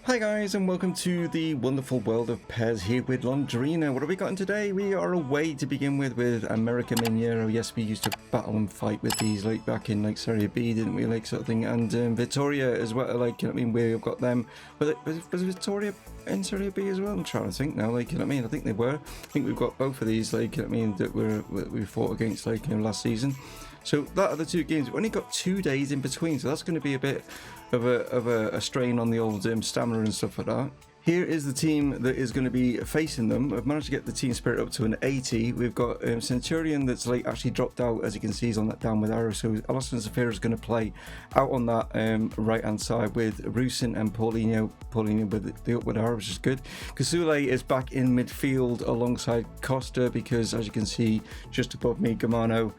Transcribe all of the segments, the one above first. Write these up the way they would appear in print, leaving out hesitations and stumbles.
Hi guys, and welcome to the wonderful world of PES here with Londrina. What have we got in today? We are away to begin with America Mineiro. Yes, we used to battle and fight with these like back in like Serie B, didn't we, like sort of thing, and Vittoria as well, like, you know what I mean, we've got them. Was Vittoria in Serie B as well? I'm trying to think now, like, you know what I mean, I think they were. I think we've got both of these, like, you know what I mean, that we fought against, like, you know, last season. So that are the two games. We've only got 2 days in between, so that's going to be a bit of a strain on the old stamina and stuff like that. Here is the team that is going to be facing them. I've managed to get the team spirit up to an 80. We've got Centurion that's like actually dropped out, as you can see, he's on that downward arrow. So Alisson Zafira is going to play out on that right hand side with Rusin and Paulinho with the upward arrow, which is good. Kasule is back in midfield alongside Costa because, as you can see, just above me, Gamano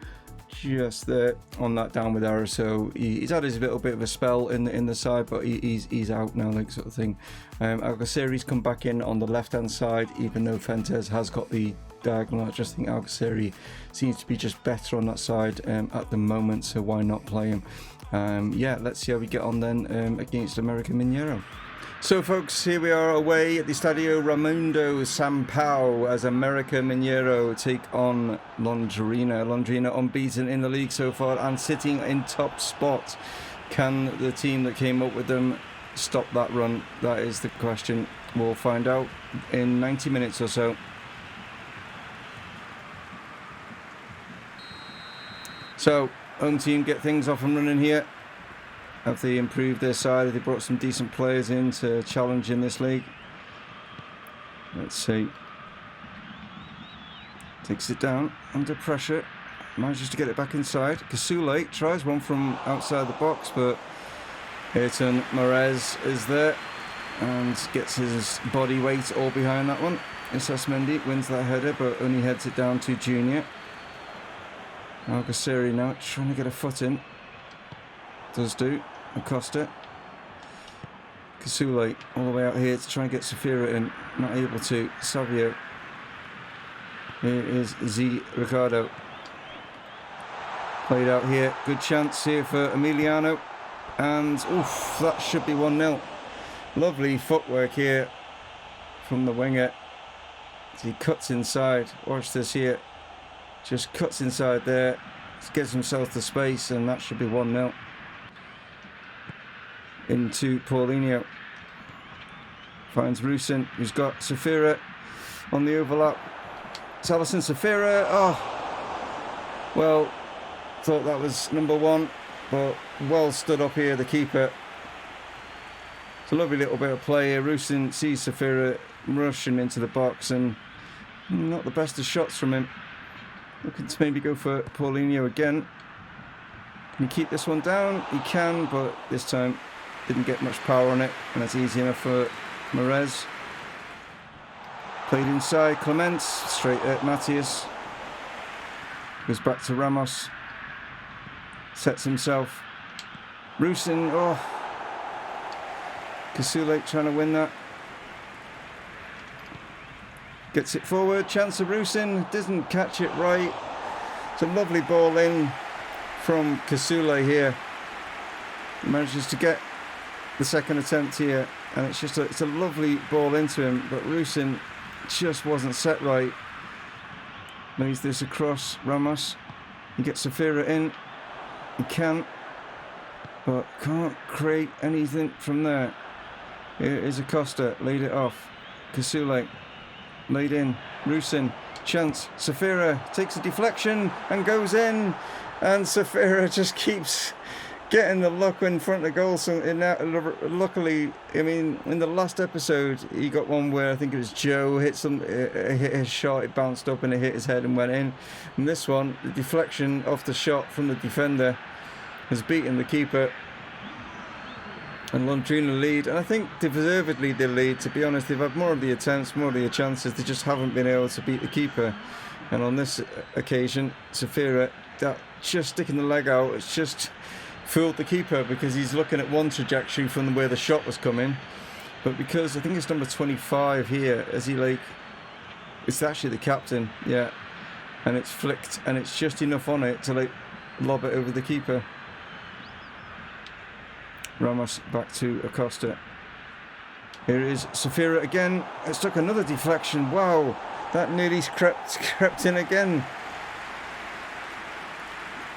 just there on that downward arrow, so he's had his little bit of a spell in the side, but he's out now, like, sort of thing. Algaceri's come back in on the left hand side, even though Fentes has got the diagonal. I just think Algaceri seems to be just better on that side at the moment, so why not play him? Yeah, let's see how we get on then against America Mineiro. So folks, here we are away at the Estadio Raimundo Sampaio as America Mineiro take on Londrina. Londrina unbeaten in the league so far and sitting in top spot. Can the team that came up with them stop that run? That is the question. We'll find out in 90 minutes or so. So, home team get things off and running here. Have they improved their side? Have they brought some decent players in to challenge in this league? Let's see. Takes it down under pressure. Manages to get it back inside. Kasule tries one from outside the box, but Ayrton Morez is there and gets his body weight all behind that one. Isasmendi wins that header, but only heads it down to Junior. Algaceri now trying to get a foot in. Does do. Acosta. Kasule all the way out here to try and get Safira in. Not able to. Savio. Here is Z Ricardo. Played out here. Good chance here for Emiliano. And oof, that should be 1-0. Lovely footwork here from the winger. He cuts inside. Watch this here. Just cuts inside there. Gets himself the space, and that should be 1-0. Into Paulinho. Finds Rusin, who's got Safira on the overlap. It's Alisson Safira. Oh, well, thought that was number one, but well stood up here, the keeper. It's a lovely little bit of play here. Rusin sees Safira rushing into the box, and not the best of shots from him. Looking to maybe go for Paulinho again. Can he keep this one down? He can, but this time didn't get much power on it, and that's easy enough for Morez. Played inside, Clements, straight at Matias. Goes back to Ramos. Sets himself. Rusin, oh. Kasule trying to win that. Gets it forward, chance of Rusin, doesn't catch it right. It's a lovely ball in from Kasule here. He manages to get the second attempt here, and it's a lovely ball into him, but Rusin just wasn't set right. Lays this across Ramos. He gets Safira in. He can, but can't create anything from there. Here is Acosta, laid it off. Kasule laid in. Rusin, chance. Safira takes a deflection and goes in, and Safira just keeps getting the luck in front of goal. So luckily, I mean, in the last episode, he got one where I think it was Joe hit his shot, it bounced up and it hit his head and went in. And this one, the deflection off the shot from the defender has beaten the keeper. And Londrina lead, and I think deservedly they lead. To be honest, they've had more of the attempts, more of the chances. They just haven't been able to beat the keeper. And on this occasion, Safira, that just sticking the leg out, it's just fooled the keeper because he's looking at one trajectory from where the shot was coming, but because I think it's number 25 here, as he like, it's actually the captain, yeah, and it's flicked and it's just enough on it to like lob it over the keeper. Ramos back to Acosta. Here is Safira again. It's took another deflection. Wow, that nearly crept in again.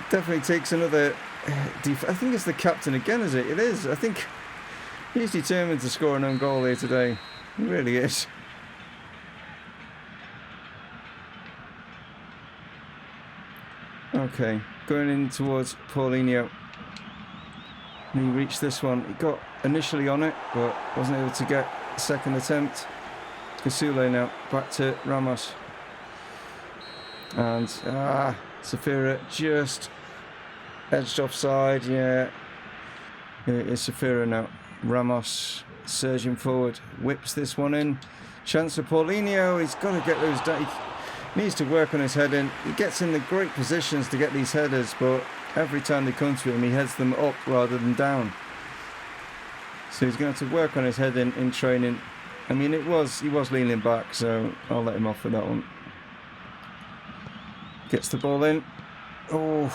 Definitely takes another I think it's the captain again, is it? It is. I think he's determined to score an own goal here today. He really is. Okay, going in towards Paulinho. He reached this one. He got initially on it, but wasn't able to get a second attempt. Kasule now, back to Ramos. And, Safira just edged offside, yeah. Here is Safira now. Ramos surging forward, whips this one in. Chance for Paulinho, he's got to get those down. He needs to work on his heading. He gets in the great positions to get these headers, but every time they come to him, he heads them up rather than down. So he's going to have to work on his heading in training. I mean, he was leaning back, so I'll let him off with that one. Gets the ball in. Oh,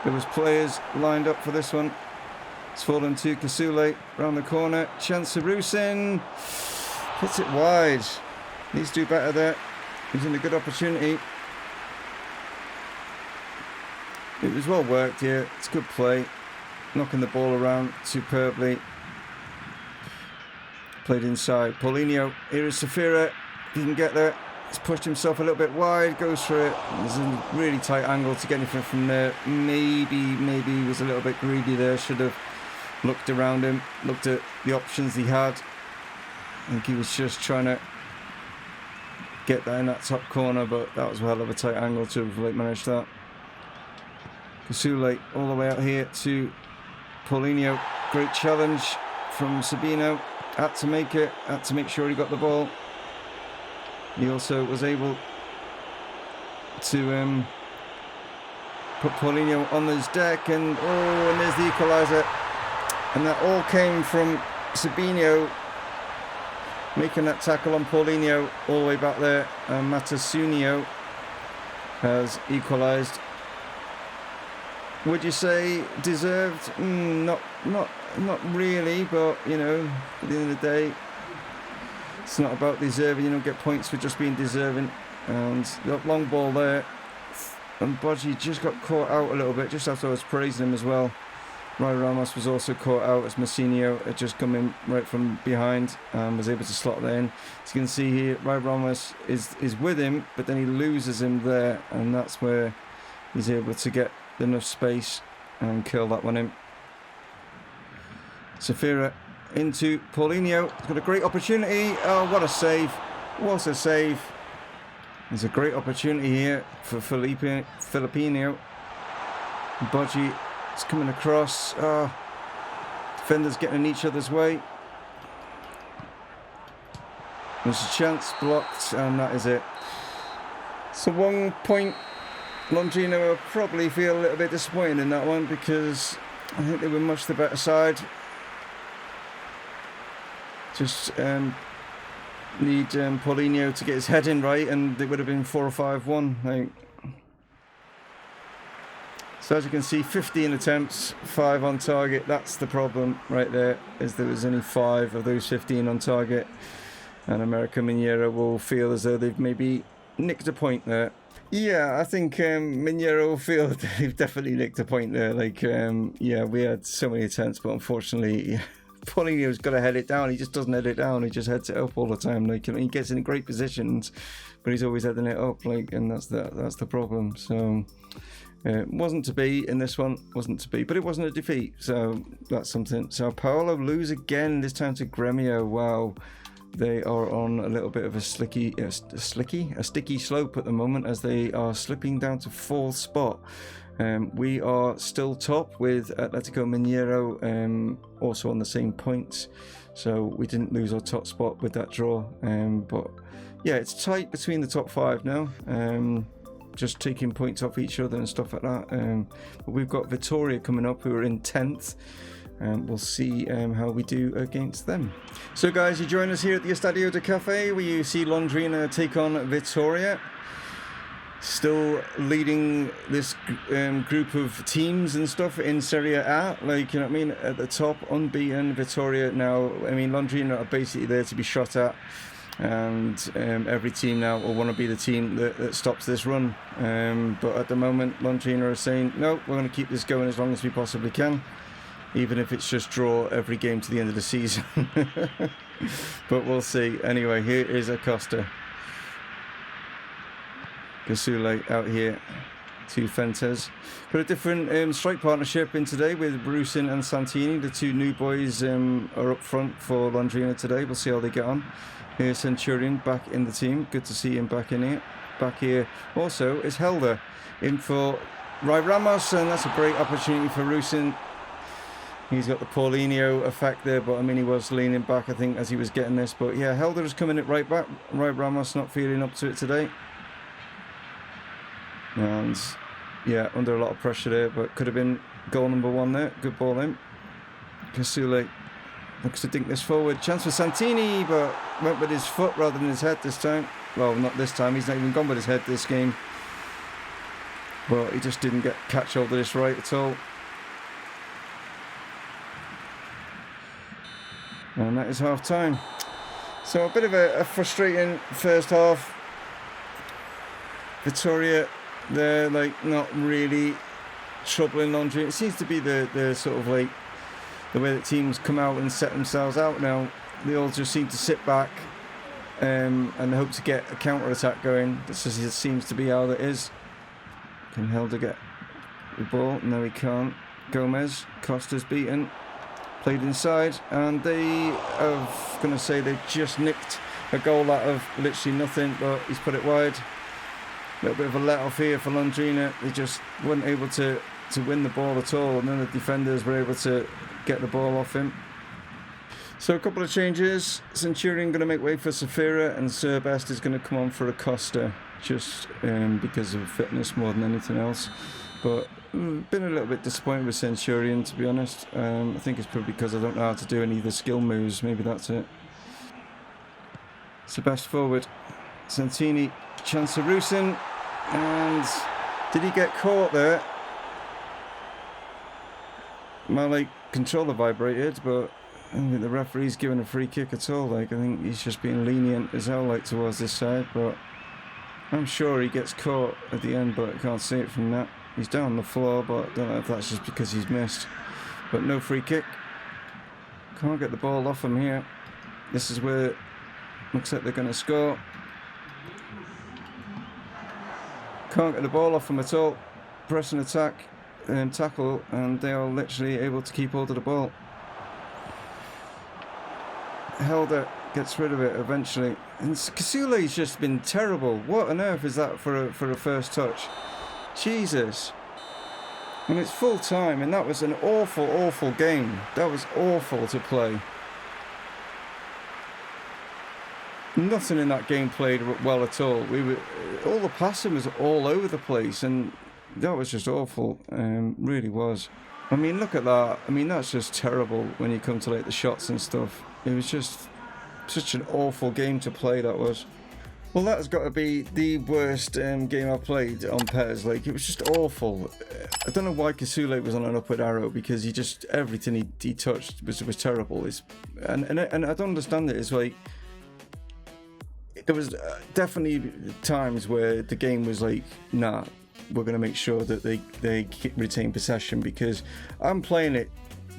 there was players lined up for this one. It's fallen to Kasule round the corner. Chance of Rusin. Hits it wide. Needs to do better there. He's in a good opportunity. It was well worked here. It's good play. Knocking the ball around superbly. Played inside. Paulinho. Here is Safira. He can get there. He's pushed himself a little bit wide. Goes for it. There's a really tight angle to get anything from there. Maybe he was a little bit greedy there. Should have looked around him. Looked at the options he had. I think he was just trying to get that in that top corner, but that was a hell of a tight angle to have managed that. Kasule all the way out here to Paulinho. Great challenge from Sabino. Had to make it. Had to make sure he got the ball. He also was able to put Paulinho on his deck, and there's the equaliser. And that all came from Sabino making that tackle on Paulinho all the way back there. And Matasunio has equalised. Would you say deserved? Not really, but you know, at the end of the day, it's not about deserving. You don't get points for just being deserving. And the long ball there, and Bodji just got caught out a little bit just after I was praising him as well. Rai Ramos was also caught out as Massinho had just come in right from behind and was able to slot that in. As you can see here, Rai Ramos is with him, but then he loses him there, and that's where he's able to get enough space and kill that one in. Safira into Paulinho. He's got a great opportunity. Oh, what a save. What a save. There's a great opportunity here for Filipino. Bodji is coming across. Defenders getting in each other's way. There's a chance, blocked, and that is it. So 1 point. Londrina will probably feel a little bit disappointed in that one because I think they were much the better side. Just need Paulinho to get his head in right, and it would have been 4 or 5-1, I think. So as you can see, 15 attempts, 5 on target. That's the problem right there, is there was only 5 of those 15 on target. And America Mineiro will feel as though they've maybe nicked a point there. Yeah, I think Mineiro will feel that they've definitely nicked a point there. Like, yeah, we had so many attempts, but unfortunately, Paulinho's got to head it down. He just doesn't head it down. He just heads it up all the time. Like, he gets in great positions, but he's always heading it up. Like, and that's the problem. So, wasn't to be in this one. Wasn't to be, but it wasn't a defeat. So that's something. Sao Paulo lose again. This time to Gremio. Wow. They are on a little bit of a sticky slope at the moment as they are slipping down to 4th spot. We are still top with Atletico Mineiro also on the same points, so we didn't lose our top spot with that draw. But yeah, it's tight between the top 5 now. Just taking points off each other and stuff like that. But we've got Vitoria coming up, who are in 10th. We'll see how we do against them. So guys, you join us here at the Estadio de Cafe, where you see Londrina take on Vitoria. still leading this group of teams and stuff in Serie A, like, you know what I mean, at the top, unbeaten. Vittoria now, I mean, Londrina are basically there to be shot at, and every team now will want to be the team that stops this run, but at the moment Londrina are saying no, we're going to keep this going as long as we possibly can, even if it's just draw every game to the end of the season. But we'll see. Anyway, here is Acosta. Gasule out here to Fentes. Got a different strike partnership in today with Brusin and Santini. The two new boys are up front for Londrina today. We'll see how they get on. Here's Centurion back in the team. Good to see him back in here. Back here also is Helder in for Rai Ramos, and that's a great opportunity for Rusin. He's got the Paulinho effect there, but I mean, he was leaning back, I think, as he was getting this. But yeah, Helder is coming it right back. Rai Ramos not feeling up to it today. And yeah, under a lot of pressure there, but could have been goal number 1 there. Good ball in. Kasule looks to dink this forward. Chance for Santini, but went with his foot rather than his head this time. Well, not this time. He's not even gone with his head this game. But he just didn't catch hold of this right at all. And that is half time. So a bit of a frustrating first half. Vittoria, they're like not really troubling Londrina. It seems to be the sort of like the way that teams come out and set themselves out now. They all just seem to sit back and hope to get a counter attack going. This just seems to be how that is. Can Helder get the ball? No, he can't. Gomez, Costa's beaten. Played inside, and they are going to say they just nicked a goal out of literally nothing, but he's put it wide. A little bit of a let off here for Londrina. They just weren't able to win the ball at all. None of the defenders were able to get the ball off him. So a couple of changes. Centurion going to make way for Safira, and Sir Best is going to come on for Acosta, just because of fitness more than anything else. But been a little bit disappointed with Centurion, to be honest. I think it's probably because I don't know how to do any of the skill moves. Maybe that's it. Sir Best forward. Santini, chance of Rusin. And did he get caught there? My controller vibrated, but I don't think the referee's given a free kick at all. I think he's just being lenient as hell towards this side, but I'm sure he gets caught at the end, but I can't see it from that. He's down on the floor, but I don't know if that's just because he's missed. But no free kick. Can't get the ball off him here. This is where looks like they're going to score. Can't get the ball off them at all. Press and attack and tackle, and they are literally able to keep hold of the ball. Helder gets rid of it eventually. And Kasule's just been terrible. What on earth is that for a first touch? Jesus. And it's full time, and that was an awful game. That was awful to play. Nothing in that game played well at all. All the passing was all over the place, and that was just awful. Really was. I mean, look at that. I mean, that's just terrible when you come to the shots and stuff. It was just such an awful game to play, that was. Well, that has got to be the worst game I've played on PES. It was just awful. I don't know why Kasule was on an upward arrow, because everything he touched was terrible. And I don't understand it. It's there was definitely times where the game was nah, we're going to make sure that they retain possession, because I'm playing it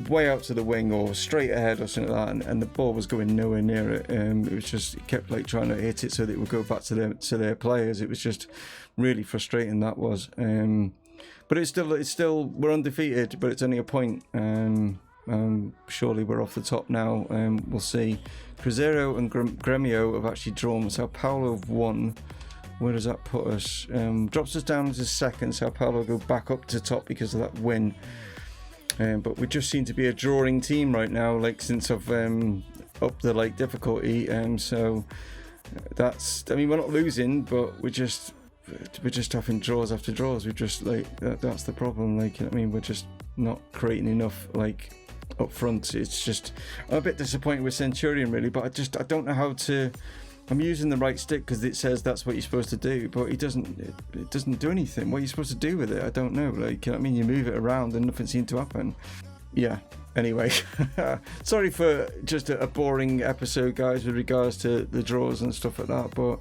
way out to the wing or straight ahead or something like that, and the ball was going nowhere near it. It was just, it kept trying to hit it so that it would go back to their players. It was just really frustrating, that was. But it's still we're undefeated, but it's only a point. Surely we're off the top now. We'll see. Cruzeiro and Gremio have actually drawn. Sao Paulo have won. Where does that put us? Drops us down to second. Sao Paulo go back up to top because of that win. But we just seem to be a drawing team right now, since I've upped the difficulty. So that's, I mean, we're not losing, but we're just having draws after draws. We're just that's the problem. We're just not creating enough up front. It's just, I'm a bit disappointed with Centurion really, but I don't know how I'm using the right stick because it says that's what you're supposed to do, but it doesn't do anything. What are you supposed to do with it? I don't know. Like, you know what I mean? You move it around and nothing seemed to happen. Yeah. Anyway, sorry for just a boring episode, guys, with regards to the draws and stuff like that. But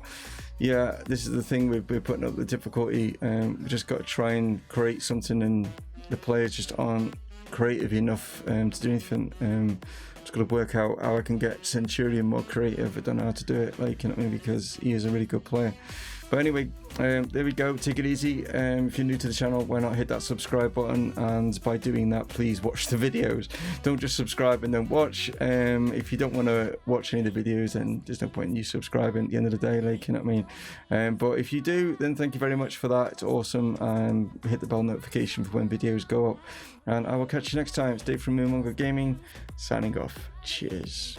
yeah, this is the thing we're putting up the difficulty. We just got to try and create something, and the players just aren't creative enough to do anything. Just got to work out how I can get Centurion more creative. I don't know how to do it, like, you know what I mean, because he is a really good player. But anyway, there we go. Take it easy. If you're new to the channel, why not hit that subscribe button? And by doing that, please watch the videos. Don't just subscribe and then watch. If you don't want to watch any of the videos, then there's no point in you subscribing at the end of the day, like, you know what I mean? But if you do, then thank you very much for that. It's awesome. Hit the bell notification for when videos go up. And I will catch you next time. It's Dave from Mumongu Gaming, signing off. Cheers.